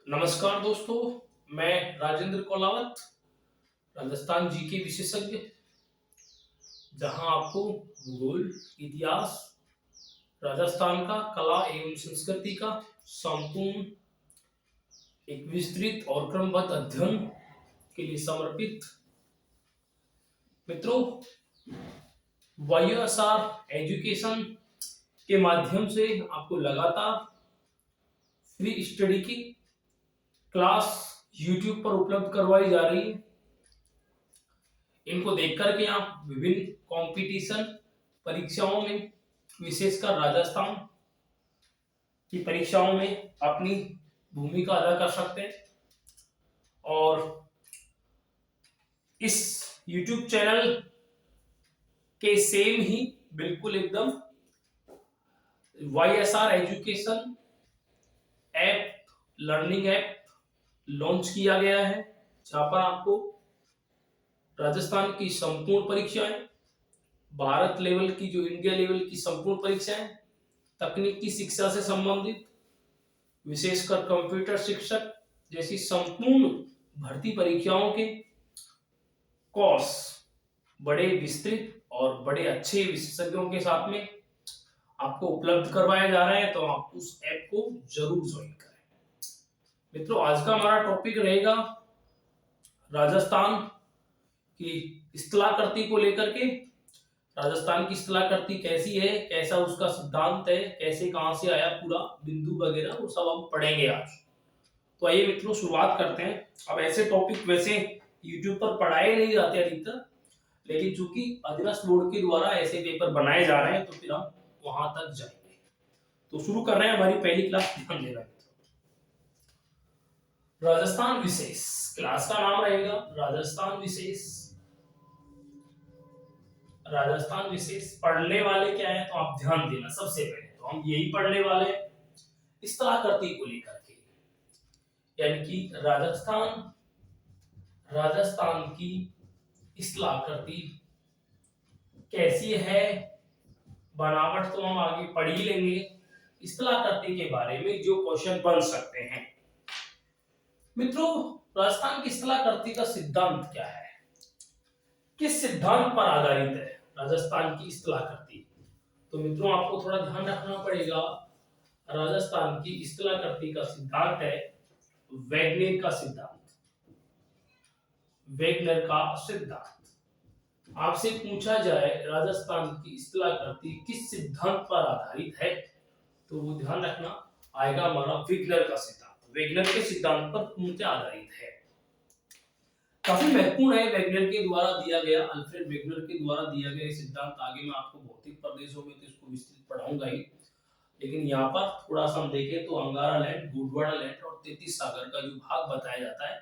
नमस्कार दोस्तों, मैं राजेंद्र कोलावत, राजस्थान जीके विशेषज्ञ, जहां आपको भूगोल, इतिहास, राजस्थान का कला एवं संस्कृति का संपूर्ण एक विस्तृत और क्रमबद्ध अध्ययन के लिए समर्पित। मित्रों, वाईएसआर एजुकेशन के माध्यम से आपको लगातार फ्री स्टडी की क्लास यूट्यूब पर उपलब्ध करवाई जा रही है। इनको देख करके आप विभिन्न कंपटीशन परीक्षाओं में, विशेषकर राजस्थान की परीक्षाओं में अपनी भूमिका अदा कर सकते हैं। और इस YouTube चैनल के सेम ही बिल्कुल एकदम YSR education app, learning app launch किया गया है, जहां पर आपको राजस्थान की संपूर्ण परीक्षाएं, भारत लेवल की जो इंडिया लेवल की संपूर्ण परीक्षाएं, तकनीकी शिक्षा से संबंधित, विशेषकर कंप्यूटर शिक्षक जैसी संपूर्ण भर्ती परीक्षाओं के कोर्स बड़े विस्तृत और बड़े अच्छे विशेषज्ञों के साथ में आपको उपलब्ध करवाए जा रहे हैं, तो आप उस ऐप को जरूर ज्वाइन करें। मित्रों, आज का हमारा टॉपिक रहेगा राजस्थान की स्थलाकृति को लेकर के। राजस्थान की स्थलाकृति कैसी है, कैसा उसका सिद्धांत है, कैसे कहां से आया, पूरा बिंदु वगैरह वो सब हम पढ़ेंगे आज। तो आइए मित्रों, शुरुआत करते हैं। अब ऐसे टॉपिक वैसे YouTube पर पढ़ाए नहीं जाते अधिकतर, लेकिन चूंकि अधीनस्थ बोर्ड के द्वारा ऐसे पेपर बनाए जा रहे हैं, तो फिर हम वहां तक जाएंगे। तो शुरू कर रहे हैं हमारी पहली क्लास। ध्यान देना, राजस्थान विशेष क्लास का नाम रहेगा राजस्थान विशेष। राजस्थान विशेष पढ़ने वाले क्या है, तो आप ध्यान देना। सबसे पहले तो हम यही पढ़ने वाले स्थलाकृति को लेकर के, यानी कि राजस्थान की स्थलाकृति कैसी है, बनावट तो हम आगे पढ़ ही लेंगे। स्थलाकृति के बारे में जो क्वेश्चन बन सकते हैं। मित्रों, राजस्थान की स्थलाकृति का सिद्धांत क्या है, किस सिद्धांत पर आधारित है राजस्थान की स्थलाकृति? तो मित्रों, आपको थोड़ा ध्यान रखना पड़ेगा। राजस्थान की स्थलाकृति का सिद्धांत है वैगनर का सिद्धांत। वैगनर का सिद्धांत। आपसे पूछा जाए राजस्थान की स्थलाकृति किस सिद्धांत पर आधारित है, तो वो ध्यान रखना आएगा हमारा वैगनर का सिद्धांत। वैगनर के सिद्धांत पर पूर्णतः आधारित है। काफी महत्वपूर्ण है, वैगनर के द्वारा दिया गया, अल्फ्रेड वैगनर के द्वारा दिया गया सिद्धांत। आगे मैं आपको भौतिक प्रदेशों में तो इसको विस्तृत पढ़ाऊंगा ही, लेकिन यहाँ पर थोड़ा सा हम देखें तो अंगारा लैंड, गोंडवाना लैंड और 33 सागर का जो भाग बताया जाता है,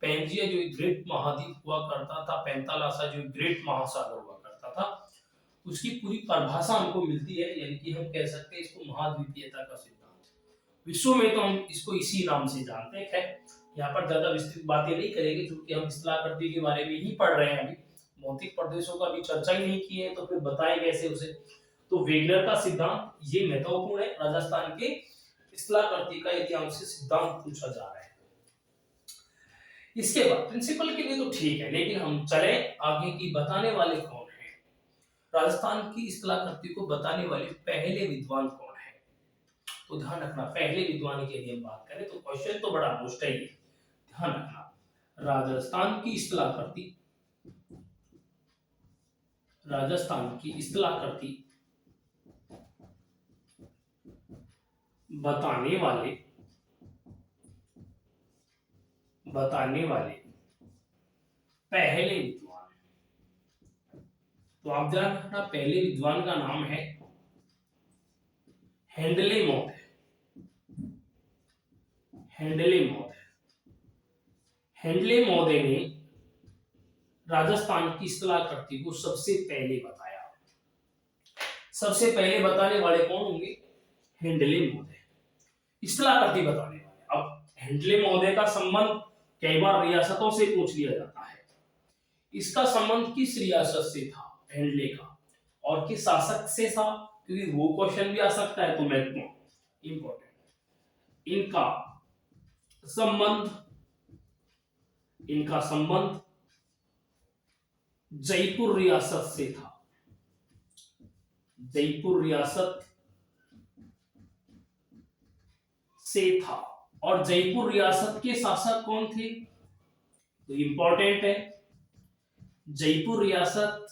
पेंजिया जो ग्रेट महाद्वीप हुआ करता था, पैंतालासा जो ग्रेट महासागर हुआ करता था, उसकी पूरी परिभाषा हमको मिलती है। यानी कि हम कह सकते हैं इसको महाद्वीपीयता का सिद्धांत। विश्व में तो हम इसको इसी नाम से जानते हैं। यहाँ पर ज्यादा विस्तृत बातें नहीं करेंगे, क्योंकि हम स्थलाकृति के बारे में ही पढ़ रहे हैं। अभी भौतिक प्रदेशों का भी चर्चा ही नहीं की है, तो फिर बताएं कैसे उसे। तो वैगनर का सिद्धांत ये महत्वपूर्ण है। राजस्थान के स्थलाकृति का इतिहास से सिद्धांत पूछा जा रहा है। इसके बाद प्रिंसिपल के लिए तो ठीक है, लेकिन हम चले आगे की बताने वाले कौन है। राजस्थान की स्थलाकृति को बताने वाले पहले विद्वान कौन है, तो ध्यान रखना पहले विद्वान की यदि हम बात करें तो क्वेश्चन तो बड़ा मोस्ट है। ध्यान रखना, राजस्थान की स्थलाकृति, राजस्थान की स्थलाकृति बताने वाले पहले विद्वान, तो आप ध्यान रखना पहले विद्वान का नाम है हेंडले मौर्य। हेंडले मौर्य ने राजस्थान की स्थलाकृति को सबसे पहले बताया। सबसे पहले बताने वाले कौन होंगे? हेंडले मौर्य, स्थलाकृति बताने वाले। अब हेंडले मौर्य का संबंध कई बार रियासतों से पूछ लिया जाता है। इसका संबंध किस रियासत से था हेंडले का, और किस शासक से था, क्योंकि वो क्वेश्चन भी आ सकता है, तो महत्वपूर्ण इंपॉर्टेंट। इनका संबंध, इनका संबंध जयपुर रियासत से था। जयपुर रियासत से था। और जयपुर रियासत के शासक कौन थे? तो इंपॉर्टेंट है, जयपुर रियासत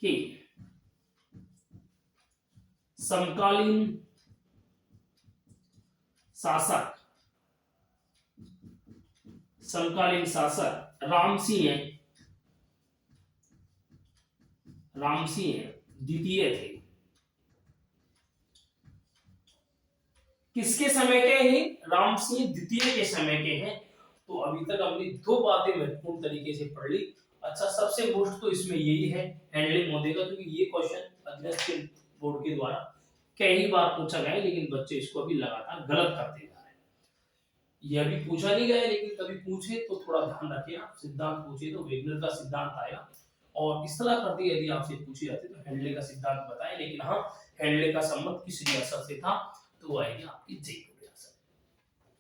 के समकालीन शासक, समकालीन शासक रामसिंह द्वितीय थे। किसके समय के हैं? रामसिंह द्वितीय के समय के हैं। तो अभी तक हमने दो बातें महत्वपूर्ण तरीके से पढ़ ली। अच्छा, सबसे मोस्ट तो इसमें यही है हैंडलिंग मोदी का, क्योंकि ये क्वेश्चन अध्ययन बोर्ड के द्वारा कई बार पूछा गया है, लेकिन बच्चे इसको अभी लगातार गलत करते जा रहे हैं। यह भी पूछा नहीं गया, लेकिन कभी पूछे तो थोड़ा ध्यान रखिए आप। सिद्धांत पूछे तो वेगनर का सिद्धांत आया, और इस्तेलाह करती यदि आपसे पूछी जाती तो हेनले का सिद्धांत बताएं। लेकिन हाँ, हेनले का संबंध किस रियासत से था? तो वो आएगी आपकी जयपुर रियासत।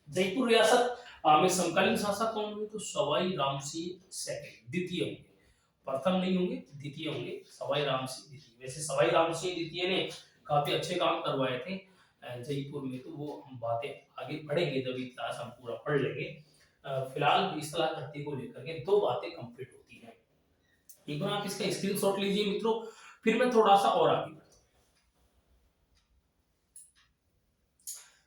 जयपुर रियासत में समकालीन शासक कौन होंगे? तो सवाई रामसिंह सेकंड, द्वितीय होंगे, प्रथम नहीं होंगे, द्वितीय होंगे, सवाई रामसिंह द्वितीय। वैसे सवाई रामसिंह द्वितीय ने काफी अच्छे काम करवाए थे जयपुर में, तो वो हम बातें आगे पढ़ेंगे जब इतिहास हम पूरा पढ़ लेंगे। फिलहाल इस्तेलाह करती को लेकर के दो बातें कंप्लीट होती हैं। एक बार आप इसका स्क्रीनशॉट लीजिए मित्रों, फिर मैं थोड़ा सा और आगे बढ़ता हूं।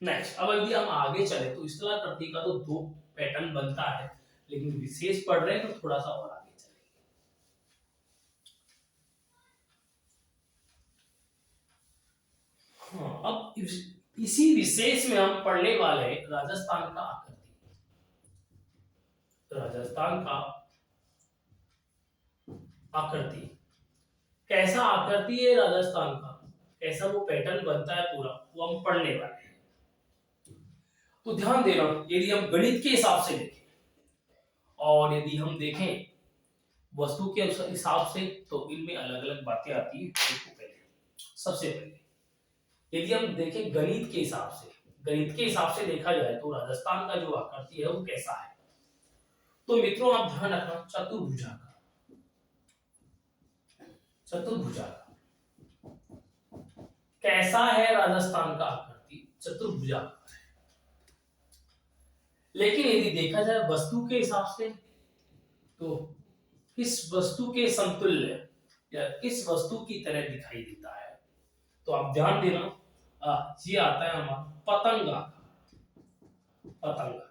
नेक्स्ट, अब यदि हम आगे चले तो इस्तेलाह करती का तो दो पैटर्न बनता है, लेकिन विशेष पढ़ रहे हैं तो थोड़ा सा और आगे चलेंगे। हाँ, अब इसी विशेष में हम पढ़ने वाले राजस्थान का आकृति। राजस्थान का आकृति कैसा आकृति है राजस्थान का, कैसा वो पैटर्न बनता है पूरा, वो हम पढ़ने वाले हैं। तो ध्यान देना, यदि हम गणित के हिसाब से देखें और यदि हम देखें वस्तु के हिसाब से, तो इनमें अलग अलग बातें आती है। सबसे पहले यदि हम देखें गणित के हिसाब से, गणित के हिसाब से देखा जाए तो राजस्थान का जो आकृति है वो कैसा है? तो मित्रों आप ध्यान रखना, चतुर्भुजा का, चतुर्भुजा का कैसा है राजस्थान का आकृति? चतुर्भुजा का है। लेकिन यदि देखा जाए वस्तु के हिसाब से, तो किस वस्तु के समतुल्य या किस वस्तु की तरह दिखाई देता है? तो आप ध्यान देना, ये आता है हमारा पतंगा। पतंगा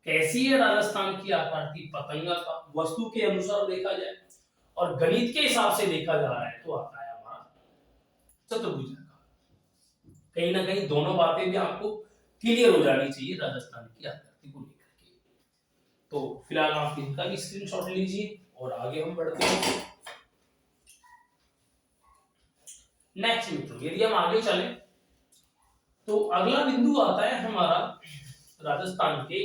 कैसी है राजस्थान की आकृति? पतंगा का। वस्तु के अनुसार देखा जाए और गणित के हिसाब से देखा जा रहा है तो आता है हमारा चतुर्भुजा का। कहीं ना कहीं दोनों बातें भी आपको क्लियर हो जानी चाहिए राजस्थान की आकृति को लेकर के। तो फिलहाल आप इनका भी स्क्रीनशॉट लीजिए और आगे हम बढ़ते हैं। नेक्स्ट मित्रों, यदि हम आगे चले तो अगला बिंदु आता है हमारा राजस्थान के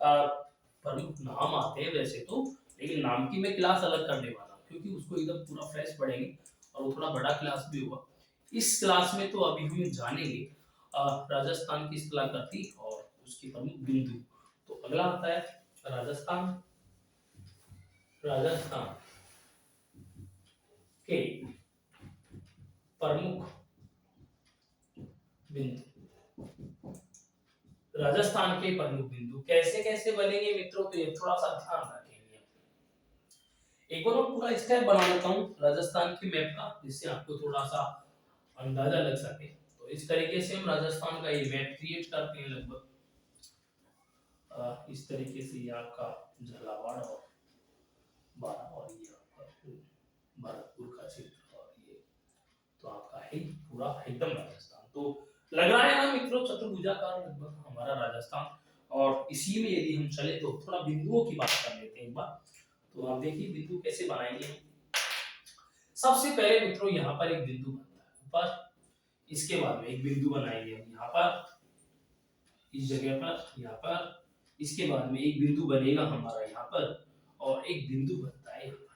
प्रमुख नाम आते हैं वैसे तो, लेकिन नाम की मैं क्लास अलग करने वाला हूँ, क्योंकि उसको एकदम पूरा फ्रेश पढ़ेंगे और वो थोड़ा बड़ा क्लास भी होगा। इस क्लास में तो अभी हम जानेंगे राजस्थान की इस्तेलाह करती और उसके प्रमुख बिंदु। तो अगला आता है राजस्थान, राजस्थान के प्रमुख बिंदु। राजस्थान के प्रमुख बिंदु कैसे कैसे बनेंगे मित्रों, तो ये थोड़ा सा ध्यान रखेंगे। एक बार मैं पूरा स्टेप बना लेता हूँ राजस्थान की मैप का, जिससे आपको थोड़ा सा अंदाजा लग सके। तो इस तरीके से हम राजस्थान का ये मैप क्रिएट करते हैं लगभग इस तरीके से। ये आपका झालावाड़ और बारा और ये आपका भरतपुर का क्षेत्र और ये तो आपका है पूरा एकदम राजस्थान। तो लग रहा है ना मित्रों चतुर्भुजा का लगभग हमारा राजस्थान। और इसी में यदि हम चले तो थोड़ा बिंदुओं की बात कर लेते हैं एक बार। तो आप देखिए बिंदु कैसे बनाएंगे। सबसे पहले मित्रों यहाँ पर एक बिंदु बनता है ऊपर, इसके बाद में एक बिंदु बनाएंगे हम यहाँ पर, इस जगह पर, यहाँ पर। इसके बाद में एक बिंदु बनेगा हमारा यहाँ पर और एक बिंदु बनता है यहाँ पर।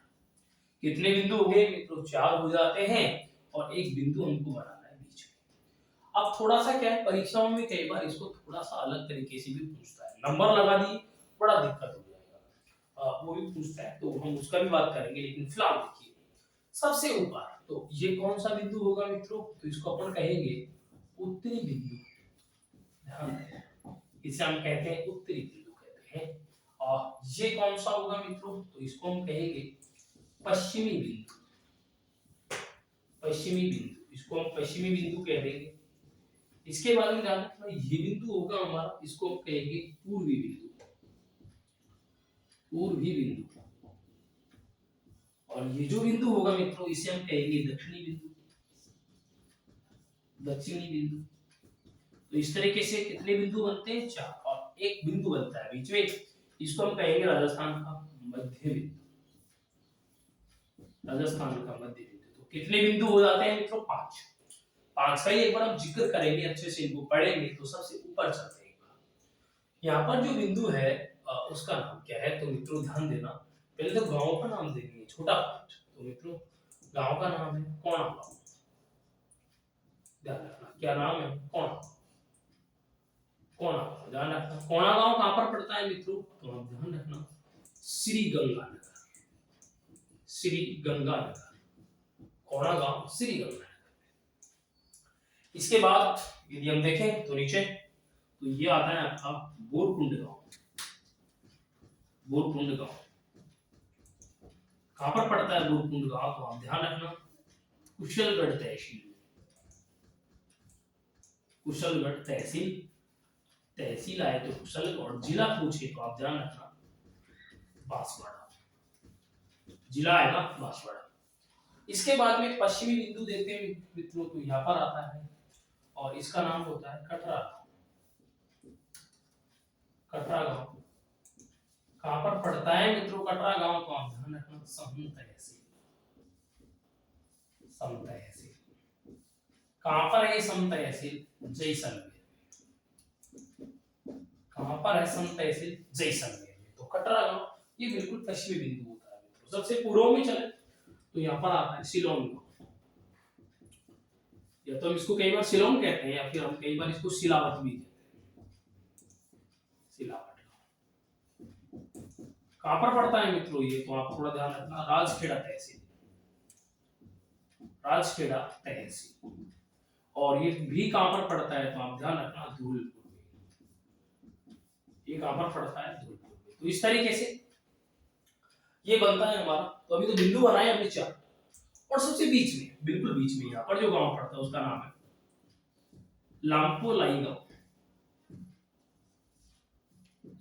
कितने बिंदु हो गए मित्रों? 4 हो जाते हैं और एक बिंदु हमको बनाना है बीच में। अब थोड़ा सा क्या है, परीक्षाओं में कई बार इसको थोड़ा सा अलग तरीके से भी पूछता है, नंबर लगा दिए बड़ा दिक्कत हो जाएगा, वो भी पूछता है तो हम उसका भी बात करेंगे। लेकिन फिलहाल देखिए सबसे ऊपर, तो ये कौन सा बिंदु होगा मित्रों, तो इसको अपन कहेंगे उत्तरी बिंदु। ध्यान दें, इसे हम कहते हैं उत्तरी बिंदु कहते हैं। और ये कौन सा होगा मित्रों, तो इसको हम कहेंगे पश्चिमी बिंदु। पश्चिमी बिंदु, इसको हम पश्चिमी बिंदु कह देंगे। इसके बाद में ध्यान रखना, ये बिंदु होगा हमारा, इसको हम कहेंगे पूर्वी बिंदु। पूर्वी बिंदु। और ये जो बिंदु होगा मित्रों, इसे हम कहेंगे दक्षिणी बिंदु। दक्षिणी बिंदु। तो इस तरीके से कितने बिंदु बनते हैं, 4, और एक बिंदु बनता है बीच में, इसको हम कहेंगे राजस्थान का मध्य बिंदु। राजस्थान का मध्य बिंदु। तो कितने बिंदु हो जाते हैं मित्रों, 5। 5 का ही एक बार हम जिक्र करेंगे, अच्छे से इनको पढ़ेंगे तो सबसे ऊपर चलते हैं। यहाँ पर जो बिंदु है उसका नाम क्या है, तो मित्रों ध्यान देना, पहले तो गांव का नाम देंगे, छोटा पार्ट। तो मित्रों गांव का नाम है कोणा गांव। ध्यान रखना क्या नाम है, कोणा। कोणा, ध्यान रखना कोणा गांव कहां पर पड़ता है मित्रों, तो आप ध्यान रखना श्री गंगानगर। श्री गंगानगर, कोणा गांव श्री गंगानगर। इसके बाद यदि हम देखें तो नीचे, तो ये आता है आपका बोरकुंड गांव। बोरकुंड गांव कहां पर पड़ता है बोरकुंड गांव, तो आप ध्यान रखना कुशलगढ़ तहसील। कुशलगढ़ तहसील, तहसील आए तो कुशल, और जिला पूछे तो आप ध्यान रखना बांसवाड़ा। जिला आएगा बांसवाड़ा। इसके बाद में पश्चिमी बिंदु देखते हैं मित्रों, तो यहाँ पर आता है और इसका नाम होता है कटरा। कटरा गांव कहां पर पड़ता है मित्रों, कटरा गांव, तो आप ध्यान रखना सम तहसील। सम तहसील कहां पर है, सम तहसील जैसलमेर। कहां पर है सम तहसील, जैसलमेर में। तो कटरा गांव ये बिल्कुल पश्चिमी बिंदु होता है मित्रों। सबसे पूर्व में चले तो यहाँ पर आता है शिलोंग गांव, या तो हम इसको कई बार शिलोंग कहते हैं, या फिर हम कई बार इसको सिलावट भी कहते हैं। सिलावट कहां पर पड़ता है मित्रों ये, तो आप थोड़ा ध्यान रखना राजखेड़ा तहसील। राजखेड़ा तहसील। और ये भी कहां पर पड़ता है, तो आप ध्यान रखना धौलपुर में। ये कहां पर पड़ता है, धौलपुर में। तो इस तरीके से ये बनता है हमारा। तो अभी तो बिंदु बनाए हमने 4, और सबसे बीच में, बिल्कुल बीच में यहाँ पर जो गांव पड़ता है उसका नाम है लामपोलाई गांव।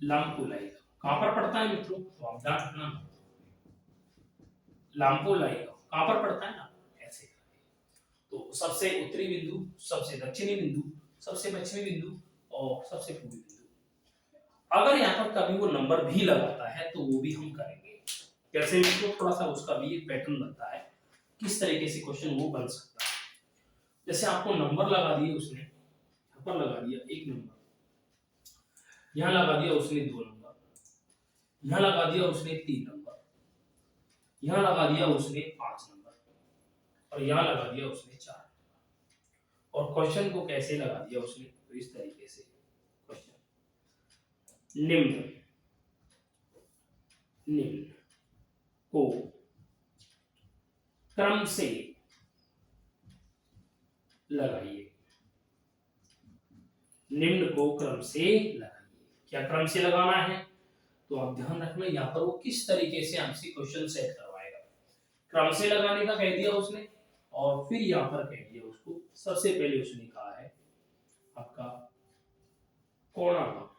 लामपोलाई गांव कहां पर पड़ता है मित्रों, तो आप ध्यान रखना लामपोलाई गांव कहां पर पड़ता है ना, ऐसे। तो सबसे उत्तरी बिंदु, सबसे दक्षिणी बिंदु, सबसे पश्चिमी बिंदु और सबसे पूर्वी बिंदु। अगर यहाँ पर कभी वो नंबर भी लगाता है तो वो भी हम करेंगे, कैसे मित्रों, थोड़ा सा उसका भी एक पैटर्न बनता है, किस तरीके से क्वेश्चन वो बन सकता है। जैसे आपको नंबर लगा दिए उसने, यहाँ पर लगा दिया 1 नंबर, यहाँ लगा दिया उसने 2 नंबर, यहाँ लगा दिया उसने 3 नंबर, यहाँ लगा दिया उसने 5 नंबर, और यहाँ लगा दिया उसने 4 नंबर। और क्वेश्चन को कैसे लगा दिया उसने, तो इस तरीके से क्वेश्चन निम्न निम्न को क्रम से लगाइए। निम्न को क्रम से लगाइए। क्या क्रम से लगाना है, तो आप ध्यान रखना यहाँ पर वो किस तरीके से हमसे क्वेश्चन सेट करवाएगा। क्रम से लगाने का कह दिया उसने, और फिर यहाँ पर कह दिया उसको, सबसे पहले उसने कहा है आपका कोणा गांव।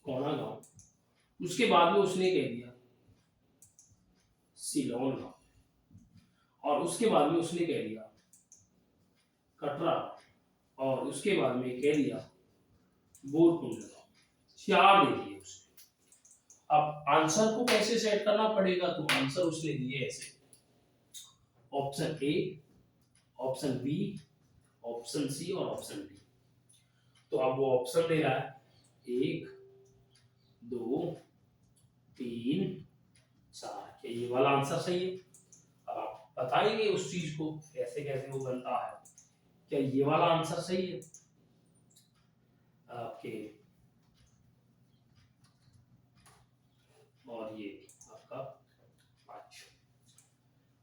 कोणा गांव, उसके बाद में उसने कह दिया सिलोन गांव, और उसके बाद में उसने कह दिया कटरा, और उसके बाद में कह दिया बोरकुंड गांव। 4 दे दिए उसने। अब आंसर को कैसे सेट करना पड़ेगा, तो आंसर उसने दिए ऐसे, option A, option B, option C और ऑप्शन डी। तो अब वो ऑप्शन दे रहा है 1 2 3 4, क्या ये वाला आंसर सही है। अब आप बताएंगे उस चीज को कैसे कैसे वो बनता है। क्या ये वाला आंसर सही है आपके? और ये आपका 5,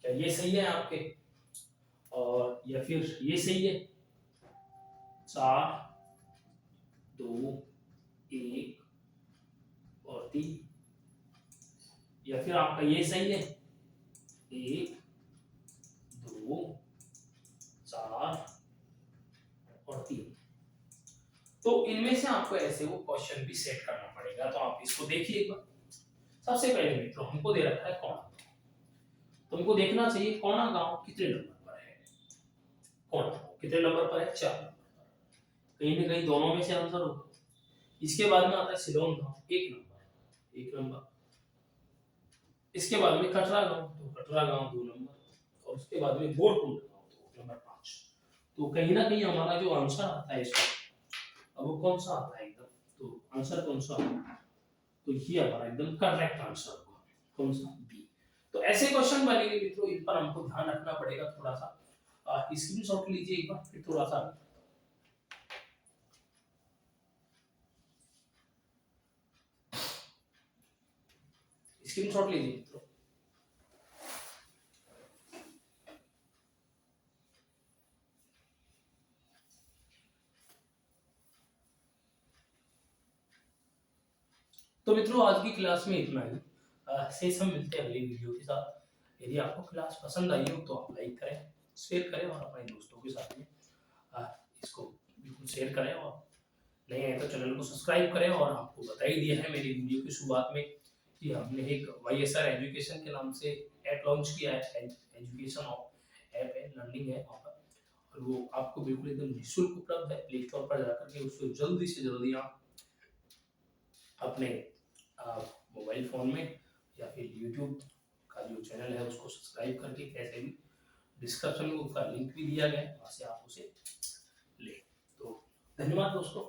क्या ये सही है आपके? और या फिर ये सही है? 4, 2, 1 और 3, या फिर आपका ये सही है? 1, 2, 4 और 3। तो इनमें से आपको ऐसे वो क्वेश्चन भी सेट करना पड़ेगा, तो आप इसको देखिए एक बार। सबसे पहले मित्रों हमको दे रखा है कोणा, तुमको देखना चाहिए कोणा गांव कितने नंबर पर है। कोणा गांव कितने नंबर पर है? 4 नंबर पर। कहीं ना कहीं दोनों में से आंसर होगा। इसके बाद में आता है सिलोन गांव, 1 नंबर, 1 नंबर। इसके बाद में कटरा गांव, तो कटरा गांव 2 नंबर। और उसके बाद में बोरकुंड गांव, तो नंबर 5। तो कहीं ना कहीं हमारा जो आंसर आता है इसका, अब वो कौन सा आता है एकदम, तो आंसर कौन सा होगा? तो ये हमारा एकदम करेक्ट आंसर होगा। कौन सा? बी। तो ऐसे क्वेश्चन बनेंगे मित्रों, इन पर हमको ध्यान रखना पड़ेगा थोड़ा सा। स्क्रीनशॉट लीजिए एक बार, फिर थोड़ा सा स्क्रीनशॉट लीजिए मित्रों। तो मित्रों आज की क्लास में इतना ही। शेष हम मिलते हैं अगली वीडियो के साथ। यदि आपको क्लास पसंद आई हो तो आप लाइक करें, शेयर करें और अपने दोस्तों के साथ में इसको बिल्कुल शेयर करें। और नए आए तो चैनल को सब्सक्राइब करें। और आपको बता ही दिया है मेरी वीडियो की शुरुआत में कि हमने एक YSR एजुकेशन के नाम से ऐप लॉन्च किया है। एजुकेशन ऐप है, लर्निंग है वहाँ पर, और वो आपको बिल्कुल एकदम निःशुल्क उपलब्ध है। प्ले स्टोर पर जाकर के उसको जल्दी से जल्दी आप अपने मोबाइल फ़ोन में या फिर यूट्यूब का जो चैनल है उसको सब्सक्राइब करके, कैसे भी डिस्क्रिप्शन में उसका लिंक भी दिया गया है, वहाँ से आप उसे लें। तो धन्यवाद दोस्तों।